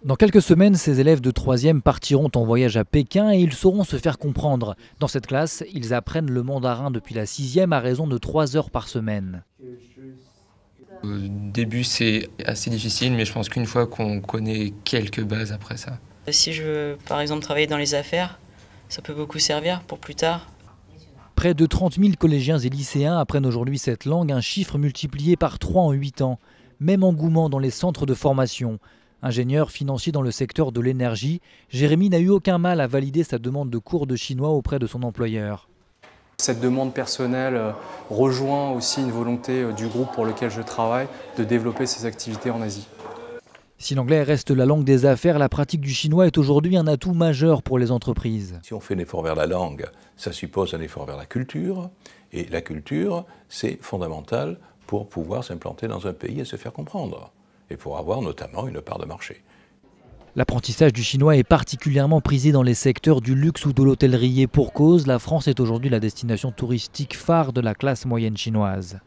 Dans quelques semaines, ces élèves de 3e partiront en voyage à Pékin et ils sauront se faire comprendre. Dans cette classe, ils apprennent le mandarin depuis la 6e à raison de 3 heures par semaine. Au début, c'est assez difficile, mais je pense qu'une fois qu'on connaît quelques bases après ça. Si je veux, par exemple, travailler dans les affaires, ça peut beaucoup servir pour plus tard. Près de 30 000 collégiens et lycéens apprennent aujourd'hui cette langue, un chiffre multiplié par 3 en 8 ans. Même engouement dans les centres de formation. Ingénieur financier dans le secteur de l'énergie, Jérémy n'a eu aucun mal à valider sa demande de cours de chinois auprès de son employeur. Cette demande personnelle rejoint aussi une volonté du groupe pour lequel je travaille de développer ses activités en Asie. Si l'anglais reste la langue des affaires, la pratique du chinois est aujourd'hui un atout majeur pour les entreprises. Si on fait un effort vers la langue, ça suppose un effort vers la culture. Et la culture, c'est fondamental pour pouvoir s'implanter dans un pays et se faire comprendre. Et pour avoir notamment une part de marché. L'apprentissage du chinois est particulièrement prisé dans les secteurs du luxe ou de l'hôtellerie et pour cause, la France est aujourd'hui la destination touristique phare de la classe moyenne chinoise.